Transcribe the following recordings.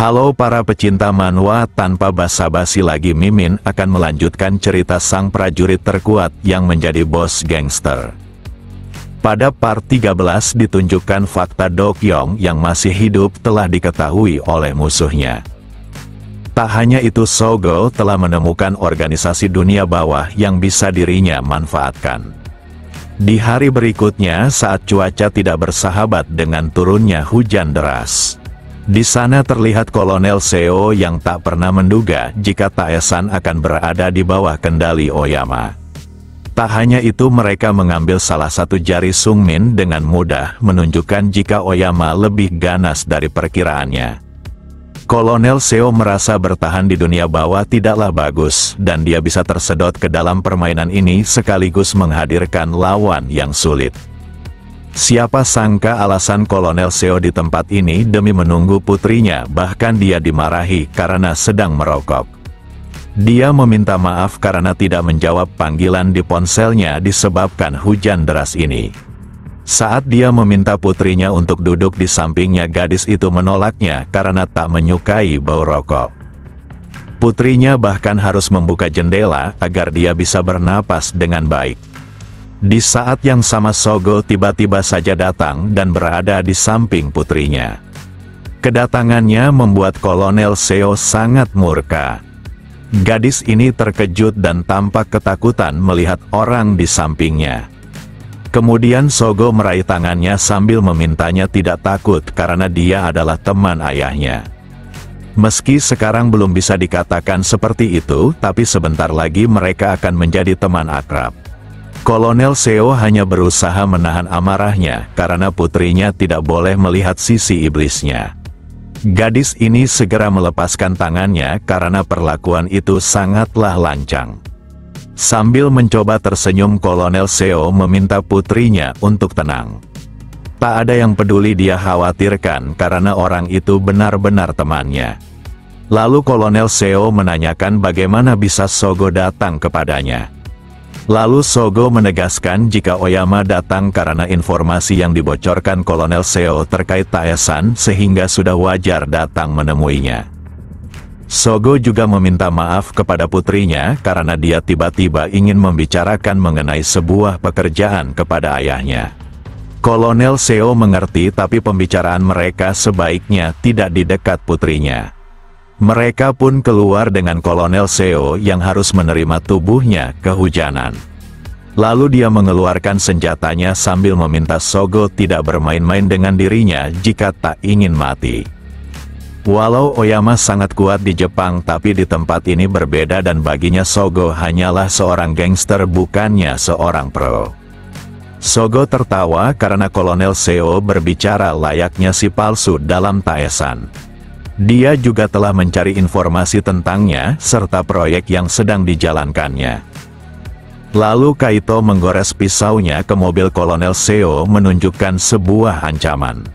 Halo para pecinta manhwa, tanpa basa-basi lagi Mimin akan melanjutkan cerita sang prajurit terkuat yang menjadi bos gangster. Pada part 13 ditunjukkan fakta Dokyong yang masih hidup telah diketahui oleh musuhnya. Tak hanya itu, Sogo telah menemukan organisasi dunia bawah yang bisa dirinya manfaatkan. Di hari berikutnya saat cuaca tidak bersahabat dengan turunnya hujan deras. Di sana terlihat Kolonel Seo yang tak pernah menduga jika Taesan akan berada di bawah kendali Oyama. Tak hanya itu, mereka mengambil salah satu jari Sungmin dengan mudah, menunjukkan jika Oyama lebih ganas dari perkiraannya. Kolonel Seo merasa bertahan di dunia bawah tidaklah bagus, dan dia bisa tersedot ke dalam permainan ini sekaligus menghadirkan lawan yang sulit. Siapa sangka alasan Kolonel Seo di tempat ini demi menunggu putrinya, bahkan dia dimarahi karena sedang merokok. Dia meminta maaf karena tidak menjawab panggilan di ponselnya disebabkan hujan deras ini. Saat dia meminta putrinya untuk duduk di sampingnya, gadis itu menolaknya karena tak menyukai bau rokok. Putrinya bahkan harus membuka jendela agar dia bisa bernapas dengan baik. Di saat yang sama Sogo tiba-tiba saja datang dan berada di samping putrinya. Kedatangannya membuat Kolonel Seo sangat murka. Gadis ini terkejut dan tampak ketakutan melihat orang di sampingnya. Kemudian Sogo meraih tangannya sambil memintanya tidak takut karena dia adalah teman ayahnya. Meski sekarang belum bisa dikatakan seperti itu, tapi sebentar lagi mereka akan menjadi teman akrab. Kolonel Seo hanya berusaha menahan amarahnya karena putrinya tidak boleh melihat sisi iblisnya. Gadis ini segera melepaskan tangannya karena perlakuan itu sangatlah lancang. Sambil mencoba tersenyum, Kolonel Seo meminta putrinya untuk tenang. Tak ada yang peduli dia khawatirkan karena orang itu benar-benar temannya. Lalu Kolonel Seo menanyakan bagaimana bisa Sogo datang kepadanya. Lalu Sogo menegaskan jika Oyama datang karena informasi yang dibocorkan Kolonel Seo terkait Taesan sehingga sudah wajar datang menemuinya. Sogo juga meminta maaf kepada putrinya karena dia tiba-tiba ingin membicarakan mengenai sebuah pekerjaan kepada ayahnya. Kolonel Seo mengerti, tapi pembicaraan mereka sebaiknya tidak di dekat putrinya. Mereka pun keluar dengan Kolonel Seo yang harus menerima tubuhnya kehujanan. Lalu dia mengeluarkan senjatanya sambil meminta Sogo tidak bermain-main dengan dirinya jika tak ingin mati. Walau Oyama sangat kuat di Jepang, tapi di tempat ini berbeda dan baginya Sogo hanyalah seorang gangster, bukannya seorang pro. Sogo tertawa karena Kolonel Seo berbicara layaknya si palsu dalam Taesan. Dia juga telah mencari informasi tentangnya, serta proyek yang sedang dijalankannya. Lalu Kaito menggores pisaunya ke mobil Kolonel Seo, menunjukkan sebuah ancaman.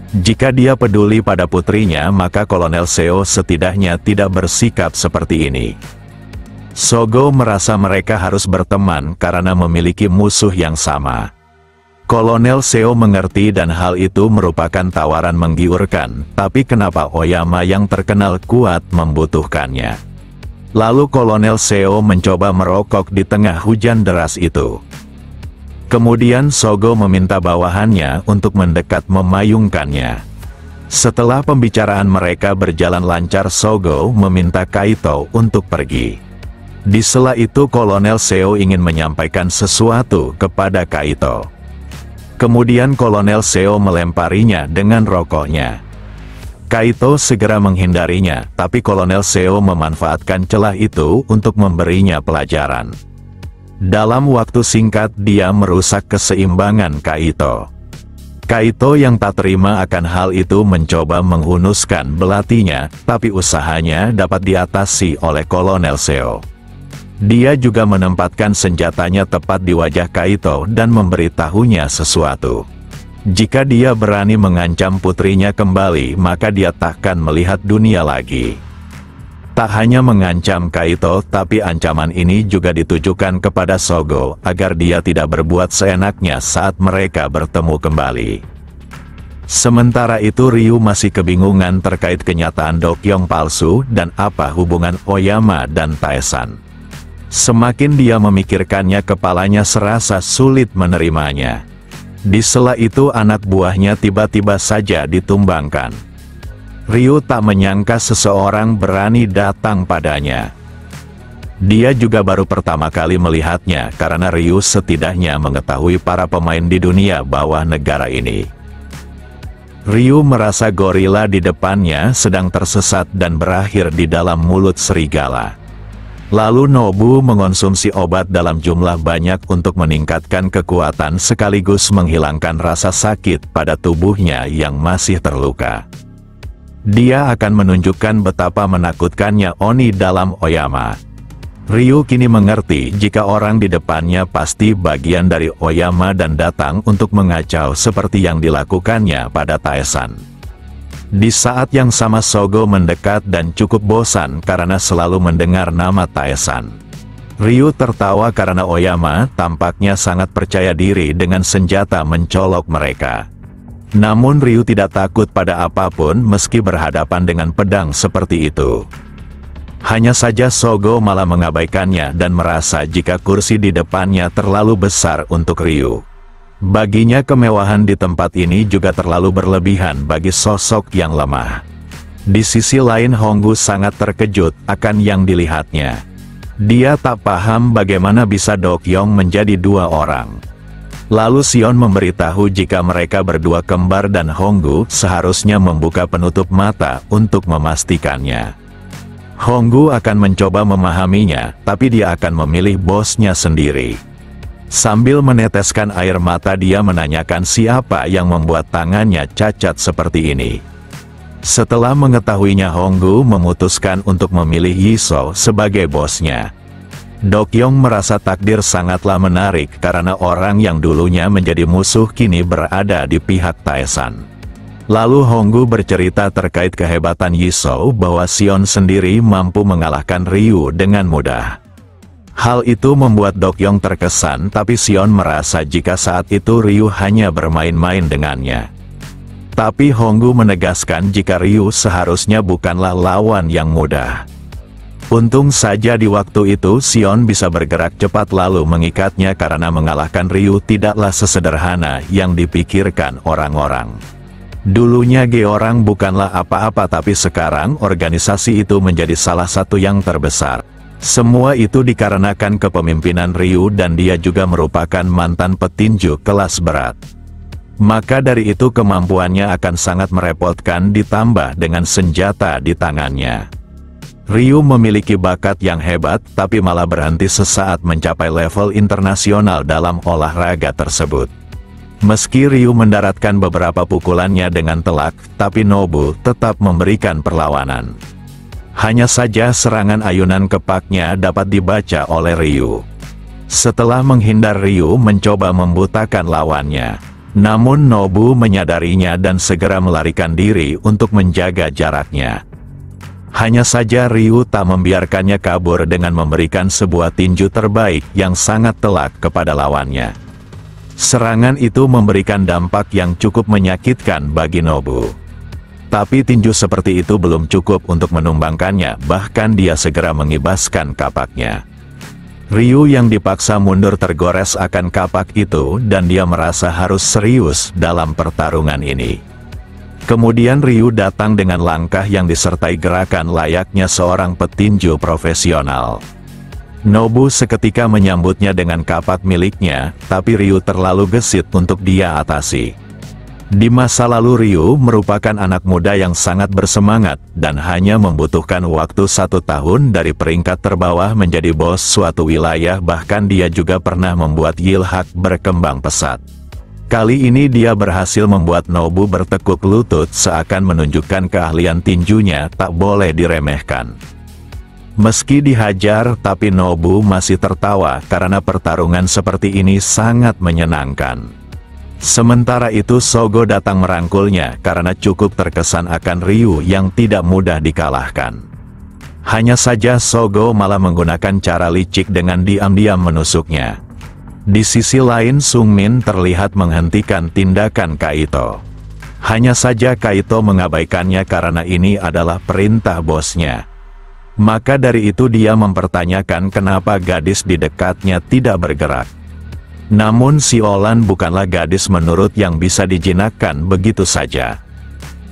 Jika dia peduli pada putrinya, maka Kolonel Seo setidaknya tidak bersikap seperti ini. Sogo merasa mereka harus berteman karena memiliki musuh yang sama. Kolonel Seo mengerti dan hal itu merupakan tawaran menggiurkan, tapi kenapa Oyama yang terkenal kuat membutuhkannya? Lalu Kolonel Seo mencoba merokok di tengah hujan deras itu. Kemudian Sogo meminta bawahannya untuk mendekat memayungkannya. Setelah pembicaraan mereka berjalan lancar, Sogo meminta Kaito untuk pergi. Di sela itu Kolonel Seo ingin menyampaikan sesuatu kepada Kaito. Kemudian Kolonel Seo melemparinya dengan rokoknya. Kaito segera menghindarinya, tapi Kolonel Seo memanfaatkan celah itu untuk memberinya pelajaran. Dalam waktu singkat dia merusak keseimbangan Kaito. Kaito yang tak terima akan hal itu mencoba menghunuskan belatinya, tapi usahanya dapat diatasi oleh Kolonel Seo. Dia juga menempatkan senjatanya tepat di wajah Kaito dan memberitahunya sesuatu. Jika dia berani mengancam putrinya kembali, maka dia takkan melihat dunia lagi. Tak hanya mengancam Kaito, tapi ancaman ini juga ditujukan kepada Sogo agar dia tidak berbuat seenaknya saat mereka bertemu kembali. Sementara itu Ryu masih kebingungan terkait kenyataan Dokyong palsu dan apa hubungan Oyama dan Taesan. Semakin dia memikirkannya, kepalanya serasa sulit menerimanya. Di sela itu anak buahnya tiba-tiba saja ditumbangkan. Ryu tak menyangka seseorang berani datang padanya. Dia juga baru pertama kali melihatnya karena Ryu setidaknya mengetahui para pemain di dunia bawah negara ini. Ryu merasa gorila di depannya sedang tersesat dan berakhir di dalam mulut serigala. Lalu Nobu mengonsumsi obat dalam jumlah banyak untuk meningkatkan kekuatan sekaligus menghilangkan rasa sakit pada tubuhnya yang masih terluka. Dia akan menunjukkan betapa menakutkannya Oni dalam Oyama. Ryu kini mengerti jika orang di depannya pasti bagian dari Oyama dan datang untuk mengacau seperti yang dilakukannya pada Taesan. Di saat yang sama Sogo mendekat dan cukup bosan karena selalu mendengar nama Taesan. Ryu tertawa karena Oyama tampaknya sangat percaya diri dengan senjata mencolok mereka. Namun Ryu tidak takut pada apapun meski berhadapan dengan pedang seperti itu. Hanya saja Sogo malah mengabaikannya dan merasa jika kursi di depannya terlalu besar untuk Ryu. Baginya kemewahan di tempat ini juga terlalu berlebihan bagi sosok yang lemah. Di sisi lain Honggu sangat terkejut akan yang dilihatnya. Dia tak paham bagaimana bisa Dokyong menjadi dua orang. Lalu Sion memberitahu jika mereka berdua kembar dan Honggu seharusnya membuka penutup mata untuk memastikannya. Honggu akan mencoba memahaminya, tapi dia akan memilih bosnya sendiri. Sambil meneteskan air mata dia menanyakan siapa yang membuat tangannya cacat seperti ini. Setelah mengetahuinya Honggu memutuskan untuk memilih Yisou sebagai bosnya. Dokyong merasa takdir sangatlah menarik karena orang yang dulunya menjadi musuh kini berada di pihak Taesan. Lalu Honggu bercerita terkait kehebatan Yisou bahwa Sion sendiri mampu mengalahkan Ryu dengan mudah. Hal itu membuat Dokyong terkesan, tapi Sion merasa jika saat itu Ryu hanya bermain-main dengannya. Tapi Honggu menegaskan jika Ryu seharusnya bukanlah lawan yang mudah. Untung saja di waktu itu Sion bisa bergerak cepat lalu mengikatnya karena mengalahkan Ryu tidaklah sesederhana yang dipikirkan orang-orang. Dulunya Georang bukanlah apa-apa tapi sekarang organisasi itu menjadi salah satu yang terbesar. Semua itu dikarenakan kepemimpinan Ryu dan dia juga merupakan mantan petinju kelas berat. Maka dari itu kemampuannya akan sangat merepotkan ditambah dengan senjata di tangannya. Ryu memiliki bakat yang hebat tapi malah berhenti sesaat mencapai level internasional dalam olahraga tersebut. Meski Ryu mendaratkan beberapa pukulannya dengan telak, tapi Nobu tetap memberikan perlawanan. Hanya saja serangan ayunan kepaknya dapat dibaca oleh Ryu. Setelah menghindar Ryu mencoba membutakan lawannya. Namun Nobu menyadarinya dan segera melarikan diri untuk menjaga jaraknya. Hanya saja Ryu tak membiarkannya kabur dengan memberikan sebuah tinju terbaik yang sangat telak kepada lawannya. Serangan itu memberikan dampak yang cukup menyakitkan bagi Nobu. Tapi tinju seperti itu belum cukup untuk menumbangkannya, bahkan dia segera mengibaskan kapaknya. Ryu yang dipaksa mundur tergores akan kapak itu dan dia merasa harus serius dalam pertarungan ini. Kemudian Ryu datang dengan langkah yang disertai gerakan layaknya seorang petinju profesional. Nobu seketika menyambutnya dengan kapak miliknya, tapi Ryu terlalu gesit untuk dia atasi. Di masa lalu Ryu merupakan anak muda yang sangat bersemangat, dan hanya membutuhkan waktu 1 tahun dari peringkat terbawah menjadi bos suatu wilayah, bahkan dia juga pernah membuat Yilhak berkembang pesat. Kali ini dia berhasil membuat Nobu bertekuk lutut seakan menunjukkan keahlian tinjunya tak boleh diremehkan. Meski dihajar tapi Nobu masih tertawa karena pertarungan seperti ini sangat menyenangkan. Sementara itu Sogo datang merangkulnya karena cukup terkesan akan Ryu yang tidak mudah dikalahkan. Hanya saja Sogo malah menggunakan cara licik dengan diam-diam menusuknya. Di sisi lain Sung Min terlihat menghentikan tindakan Kaito. Hanya saja Kaito mengabaikannya karena ini adalah perintah bosnya. Maka dari itu dia mempertanyakan kenapa gadis di dekatnya tidak bergerak. Namun si Olan bukanlah gadis menurut yang bisa dijinakkan begitu saja.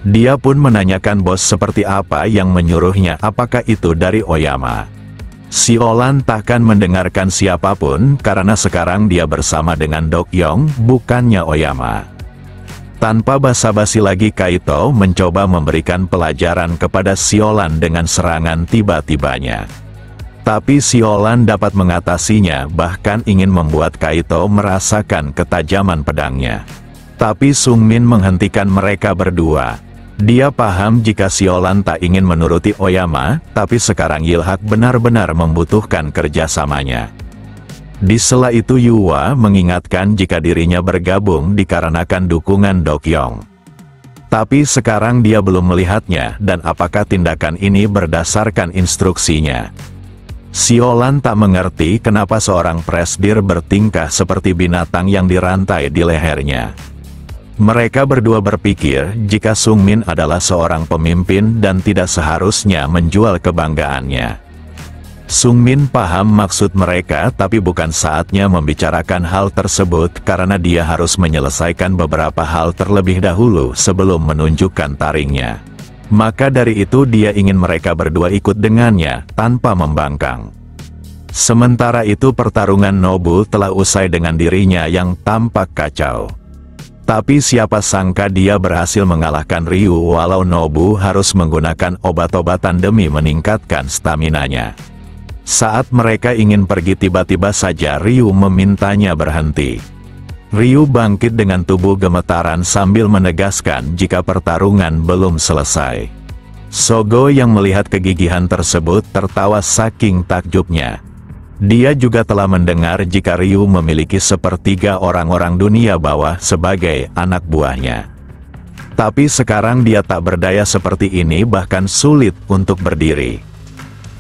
Dia pun menanyakan bos seperti apa yang menyuruhnya, apakah itu dari Oyama. Si Olan takkan mendengarkan siapapun karena sekarang dia bersama dengan Dok Yong, bukannya Oyama. Tanpa basa-basi lagi Kaito mencoba memberikan pelajaran kepada si Olan dengan serangan tiba-tibanya. Tapi si Olan dapat mengatasinya, bahkan ingin membuat Kaito merasakan ketajaman pedangnya. Tapi Sung Min menghentikan mereka berdua. Dia paham jika si Olan tak ingin menuruti Oyama, tapi sekarang Yilhak benar-benar membutuhkan kerjasamanya. Di sela itu Yuwa mengingatkan jika dirinya bergabung dikarenakan dukungan Dok Yong. Tapi sekarang dia belum melihatnya dan apakah tindakan ini berdasarkan instruksinya. Si Olan tak mengerti kenapa seorang presdir bertingkah seperti binatang yang dirantai di lehernya. Mereka berdua berpikir jika Sung Min adalah seorang pemimpin dan tidak seharusnya menjual kebanggaannya. Sung Min paham maksud mereka tapi bukan saatnya membicarakan hal tersebut karena dia harus menyelesaikan beberapa hal terlebih dahulu sebelum menunjukkan taringnya. Maka dari itu dia ingin mereka berdua ikut dengannya, tanpa membangkang. Sementara itu pertarungan Nobu telah usai dengan dirinya yang tampak kacau. Tapi siapa sangka dia berhasil mengalahkan Ryu walau Nobu harus menggunakan obat-obatan demi meningkatkan staminanya. Saat mereka ingin pergi tiba-tiba saja Ryu memintanya berhenti. Ryu bangkit dengan tubuh gemetaran sambil menegaskan jika pertarungan belum selesai. Sogo yang melihat kegigihan tersebut tertawa saking takjubnya. Dia juga telah mendengar jika Ryu memiliki sepertiga orang-orang dunia bawah sebagai anak buahnya. Tapi sekarang dia tak berdaya seperti ini, bahkan sulit untuk berdiri.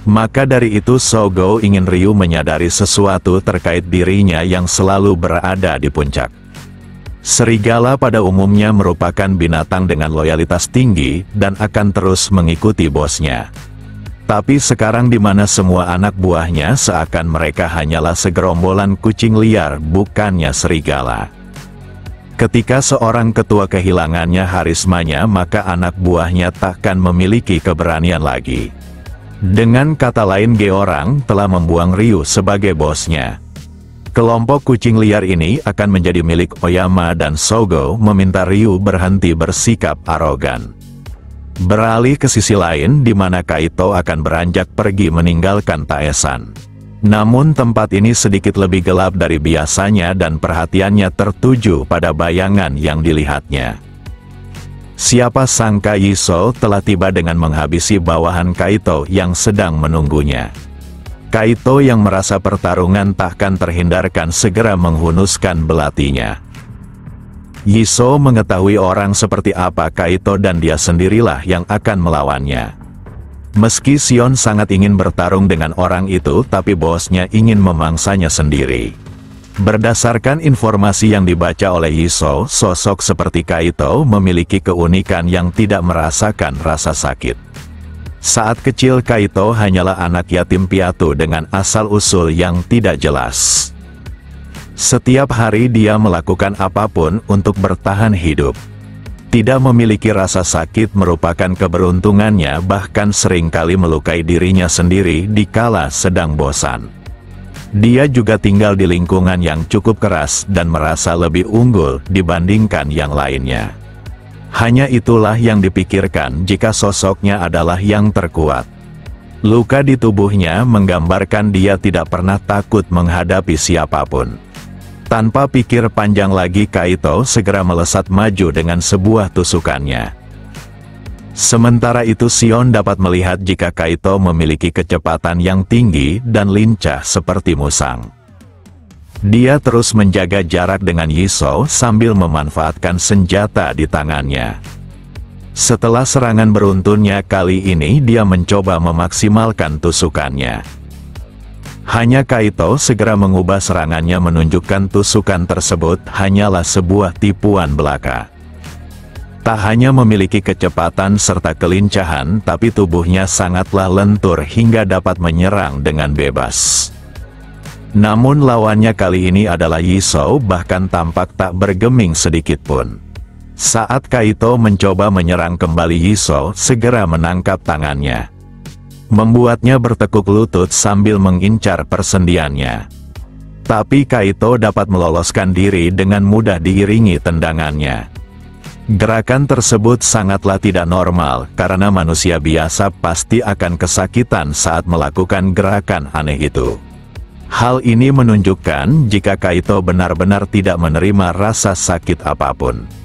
Maka dari itu Sogo ingin Ryu menyadari sesuatu terkait dirinya yang selalu berada di puncak. Serigala pada umumnya merupakan binatang dengan loyalitas tinggi dan akan terus mengikuti bosnya. Tapi sekarang di mana semua anak buahnya seakan mereka hanyalah segerombolan kucing liar bukannya serigala. Ketika seorang ketua kehilangannya harismanya maka anak buahnya takkan memiliki keberanian lagi. Dengan kata lain Georang telah membuang Ryu sebagai bosnya. Kelompok kucing liar ini akan menjadi milik Oyama dan Sogo meminta Ryu berhenti bersikap arogan. Beralih ke sisi lain di mana Kaito akan beranjak pergi meninggalkan Taesan. Namun tempat ini sedikit lebih gelap dari biasanya dan perhatiannya tertuju pada bayangan yang dilihatnya. Siapa sangka Yisou telah tiba dengan menghabisi bawahan Kaito yang sedang menunggunya. Kaito yang merasa pertarungan takkan terhindarkan segera menghunuskan belatinya. Yisou mengetahui orang seperti apa Kaito dan dia sendirilah yang akan melawannya. Meski Sion sangat ingin bertarung dengan orang itu tapi bosnya ingin memangsanya sendiri. Berdasarkan informasi yang dibaca oleh Yisou, sosok seperti Kaito memiliki keunikan yang tidak merasakan rasa sakit. Saat kecil Kaito hanyalah anak yatim piatu dengan asal-usul yang tidak jelas. Setiap hari dia melakukan apapun untuk bertahan hidup. Tidak memiliki rasa sakit merupakan keberuntungannya, bahkan seringkali melukai dirinya sendiri dikala sedang bosan. Dia juga tinggal di lingkungan yang cukup keras dan merasa lebih unggul dibandingkan yang lainnya. Hanya itulah yang dipikirkan jika sosoknya adalah yang terkuat. Luka di tubuhnya menggambarkan dia tidak pernah takut menghadapi siapapun. Tanpa pikir panjang lagi Kaito segera melesat maju dengan sebuah tusukannya. Sementara itu Sion dapat melihat jika Kaito memiliki kecepatan yang tinggi dan lincah seperti musang. Dia terus menjaga jarak dengan Yisou sambil memanfaatkan senjata di tangannya. Setelah serangan beruntunnya kali ini dia mencoba memaksimalkan tusukannya. Hanya Kaito segera mengubah serangannya menunjukkan tusukan tersebut hanyalah sebuah tipuan belaka. Tak hanya memiliki kecepatan serta kelincahan, tapi tubuhnya sangatlah lentur hingga dapat menyerang dengan bebas. Namun lawannya kali ini adalah Yisou, bahkan tampak tak bergeming sedikitpun. Saat Kaito mencoba menyerang kembali, Yisou segera menangkap tangannya, membuatnya bertekuk lutut sambil mengincar persendiannya. Tapi Kaito dapat meloloskan diri dengan mudah diiringi tendangannya. Gerakan tersebut sangatlah tidak normal, karena manusia biasa pasti akan kesakitan saat melakukan gerakan aneh itu. Hal ini menunjukkan jika Kaito benar-benar tidak menerima rasa sakit apapun.